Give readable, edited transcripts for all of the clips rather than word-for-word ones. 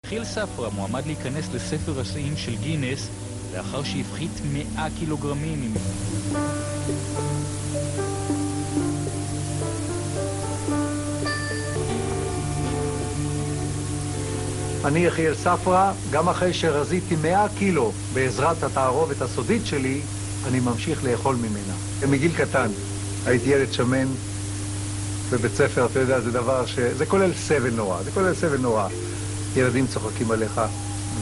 חיל ספרא מועמד להיכנס לספר השיאים של גינס לאחר שהפחית 100 קילוגרמים. אני יחיאל ספרא, גם אחרי שרזיתי 100 קילו בעזרת התערובת הסודית שלי, אני ממשיך לאכול ממנה. מגיל קטן הייתי ילד שמן בבית ספר, אתה יודע, זה דבר זה כולל סבל נורא, זה כולל סבל נורא. ילדים צוחקים עליך,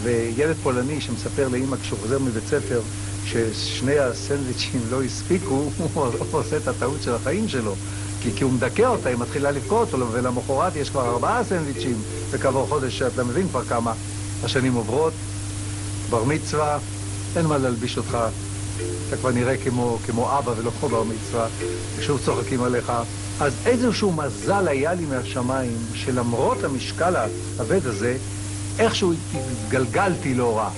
וילד פולני שמספר לאמא כשהוא חוזר מבית ספר ששני הסנדוויצ'ים לא הספיקו, הוא עושה את הטעות של החיים שלו. כי הוא מדכא אותה, היא מתחילה לבכות, ולמחרת יש כבר 4 סנדוויצ'ים, וכעבור חודש אתה מבין כבר כמה השנים עוברות, בר מצווה, אין מה להלביש אותך, אתה כבר נראה כמו אבא ולא כמו בר מצווה, ושוב צוחקים עליך. אז איזשהו מזל היה לי מהשמיים, שלמרות המשקל הכבד הזה, איכשהו התגלגלתי לא רע.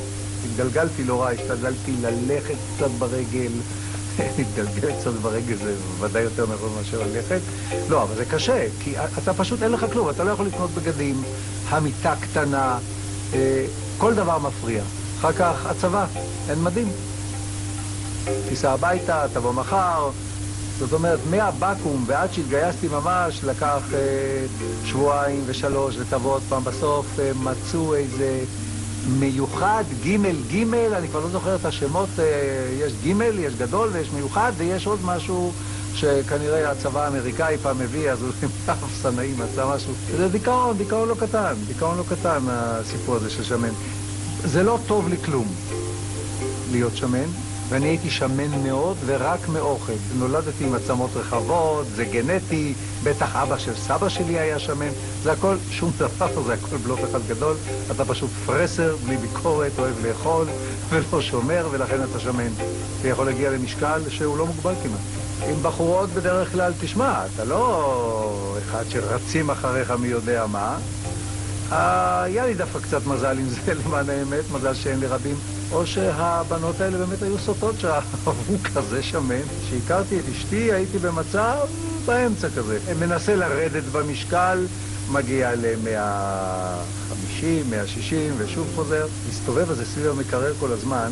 השתדלתי ללכת קצת ברגל, להתגלגל קצת ברגל זה ודאי יותר נכון מאשר ללכת. לא, אבל זה קשה, כי אתה פשוט אין לך כלום, אתה לא יכול לקנות בגדים, המיטה קטנה, כל דבר מפריע. אחר כך הצבא, אין מדים. תיסע הביתה, תבוא מחר. זאת אומרת, מהבקום ועד שהתגייסתי ממש, לקח 2 שבועות ו3 ותבוא עוד פעם. בסוף מצאו איזה מיוחד, ג', אני כבר לא זוכר את השמות, יש ג', יש גדול ויש מיוחד, ויש עוד משהו שכנראה הצבא האמריקאי פעם הביא, אז הוא אפסנאי מצא משהו. זה דיכאון לא קטן, הסיפור הזה של שמן. זה לא טוב לי כלום להיות שמן, ואני הייתי שמן מאוד ורק מאוכל. נולדתי עם עצמות רחבות, זה גנטי, בטח אבא של סבא שלי היה שמן, זה הכל שום דבר, זה הכל בלוף אחד גדול. אתה פשוט פרסר, בלי ביקורת, אוהב לאכול ולא שומר, ולכן אתה שמן. אתה יכול להגיע למשקל שהוא לא מוגבל כמעט. עם בחורות בדרך כלל, תשמע, אתה לא אחד שרצים אחריך מי יודע מה. היה לי דווקא קצת מזל עם זה, למען האמת, מזל שאין לי רבים. או שהבנות האלה באמת היו סוטות שאהבו כזה שמן. כשהכרתי את אשתי הייתי במצב באמצע כזה. מנסה לרדת במשקל, מגיע ל-150, 160 ושוב חוזר. מסתובב הזה סביב המקרר כל הזמן.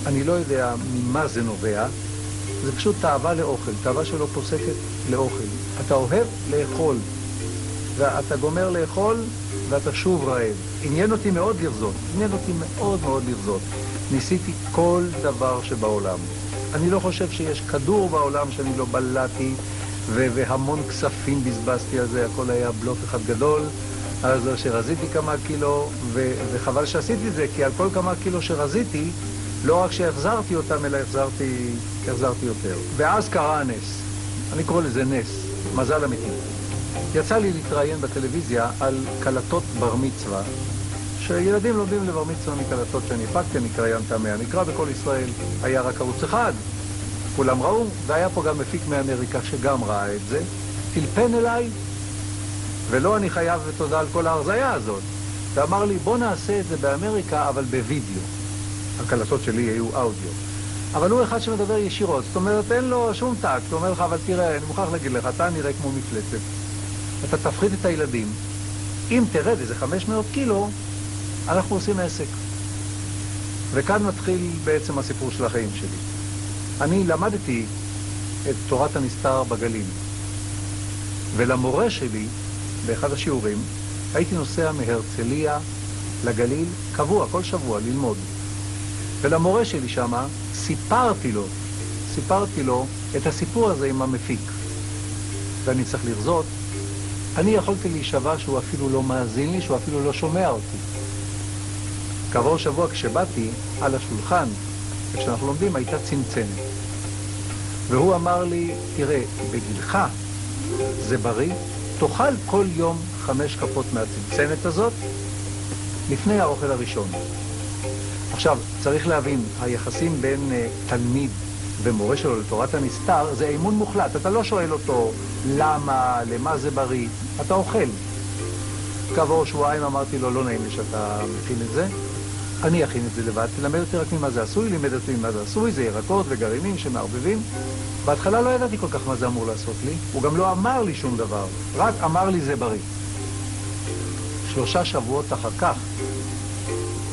אני לא יודע ממה זה נובע. זה פשוט תאווה לאוכל, תאווה שלא פוסקת לאוכל. אתה אוהב לאכול, ואתה גומר לאכול ואתה שוב רעב. עניין אותי מאוד לרזות. ניסיתי כל דבר שבעולם. אני לא חושב שיש כדור בעולם שאני לא בלעתי, והמון כספים בזבזתי על זה, הכל היה בלוף אחד גדול. אז שרזיתי כמה קילו, וחבל שעשיתי את זה, כי על כל כמה קילו שרזיתי, לא רק שהחזרתי אותם, אלא החזרתי יותר. ואז קרה הנס. אני קורא לזה נס, מזל אמיתי. יצא לי להתראיין בטלוויזיה על קלטות בר מצווה, שילדים לומדים לבר מצווה מקלטות שאני הפקתי, אני קריין טעמי המקרא בכל ישראל. היה רק ערוץ אחד, כולם ראו, והיה פה גם מפיק מאמריקה שגם ראה את זה, טלפן אליי, ולא אני חייב ותודה על כל ההרזיה הזאת, ואמר לי, בוא נעשה את זה באמריקה, אבל בווידאו. הקלטות שלי היו אודיו. אבל הוא אחד שמדבר ישירות, זאת אומרת, אין לו שום טקט, הוא אומר לך, אבל תראה, אני מוכרח להגיד לך, אתה נראה כמו מפלצת. אתה תפחיד את הילדים. אם תרד איזה 500 קילו, אנחנו עושים עסק. וכאן מתחיל בעצם הסיפור של החיים שלי. אני למדתי את תורת הנסתר בגליל. ולמורה שלי, באחד השיעורים, הייתי נוסע מהרצליה לגליל קבוע, כל שבוע, ללמוד. ולמורה שלי שמה, סיפרתי לו את הסיפור הזה עם המפיק. ואני צריך לרזות. אני יכולתי להישבע שהוא אפילו לא מאזין לי, שהוא אפילו לא שומע אותי. כעבור שבוע כשבאתי, על השולחן, כשאנחנו לומדים, הייתה צנצנת. והוא אמר לי, תראה, בגילך זה בריא, תאכל כל יום 5 כפות מהצנצנת הזאת, לפני האוכל הראשון. עכשיו, צריך להבין, היחסים בין תלמיד ומורה שלו לתורת הנסתר, זה אימון מוחלט. אתה לא שואל אותו למה, למה זה בריא, אתה אוכל. כעבור שבועיים אמרתי לו, לא נעים לי שאתה מכין את זה, אני אכין את זה לבד, תלמד אותי רק ממה זה עשוי, לימד אותי ממה זה עשוי, זה ירקות וגרעינים שמערבבים. בהתחלה לא ידעתי כל כך מה זה אמור לעשות לי, הוא גם לא אמר לי שום דבר, רק אמר לי זה בריא. 3 שבועות אחר כך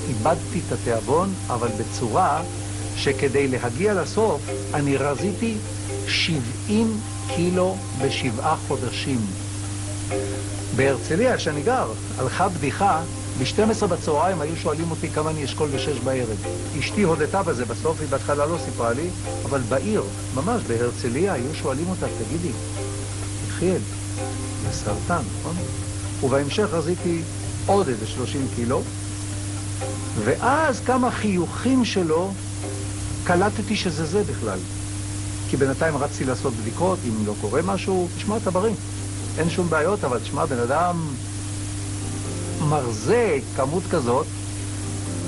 איבדתי את התיאבון, אבל בצורה שכדי להגיע לסוף אני רזיתי 70 קילו ב7 חודשים. בהרצליה, שאני גר, הלכה בדיחה, ב-12 בצהריים היו שואלים אותי כמה אני אשכול ב6 בערב. אשתי הודתה בזה בסוף, היא בהתחלה לא סיפרה לי, אבל בעיר, ממש בהרצליה, היו שואלים אותה, תגידי, יחיאל, זה סרטן, נכון? ובהמשך רזיתי עוד איזה 30 קילו, ואז כמה חיוכים שלו, קלטתי שזה זה בכלל. כי בינתיים רצתי לעשות בדיקות, אם לא קורה משהו, תשמע, אתה בריא. אין שום בעיות, אבל תשמע, בן אדם מרזה כמות כזאת,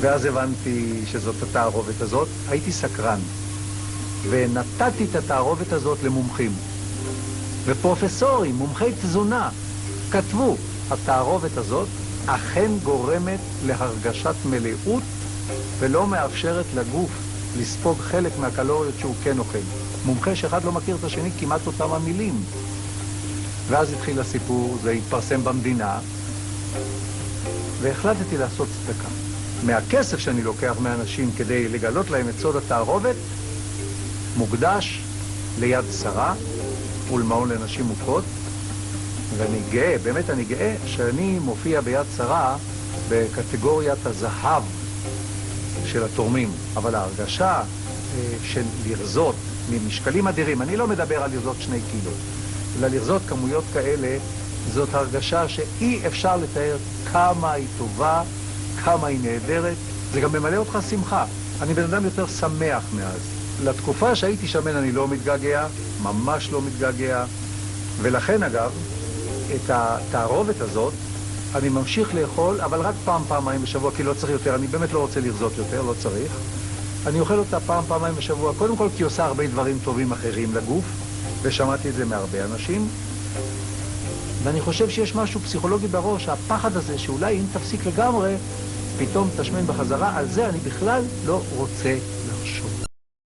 ואז הבנתי שזאת התערובת הזאת. הייתי סקרן, ונתתי את התערובת הזאת למומחים. ופרופסורים, מומחי תזונה, כתבו, התערובת הזאת אכן גורמת להרגשת מלאות, ולא מאפשרת לגוף לספוג חלק מהקלוריות שהוא כן אוכל. מומחה שאחד לא מכיר את השני, כמעט אותם המילים. ואז התחיל הסיפור, זה התפרסם במדינה, והחלטתי לעשות צדקה. מהכסף שאני לוקח מאנשים כדי לגלות להם את סוד התערובת, מוקדש ליד שרה ולמעון לנשים מוכות, ואני גאה, באמת אני גאה, שאני מופיע ביד שרה בקטגוריית הזהב של התורמים. אבל ההרגשה של לרזות ממשקלים אדירים, אני לא מדבר על לרזות 2 קילו, אלא לרזות כמויות כאלה, זאת הרגשה שאי אפשר לתאר כמה היא טובה, כמה היא נהדרת. זה גם ממלא אותך שמחה. אני בן אדם יותר שמח מאז. לתקופה שהייתי שמן אני לא מתגעגע, ממש לא מתגעגע, ולכן אגב, את התערובת הזאת אני ממשיך לאכול, אבל רק פעמיים בשבוע, כי לא צריך יותר, אני באמת לא רוצה לרזות יותר, לא צריך. אני אוכל אותה פעמיים בשבוע, קודם כל כי עושה הרבה דברים טובים אחרים לגוף, ושמעתי את זה מהרבה אנשים, ואני חושב שיש משהו פסיכולוגי בראש, הפחד הזה שאולי אם תפסיק לגמרי, פתאום תשמן בחזרה, על זה אני בכלל לא רוצה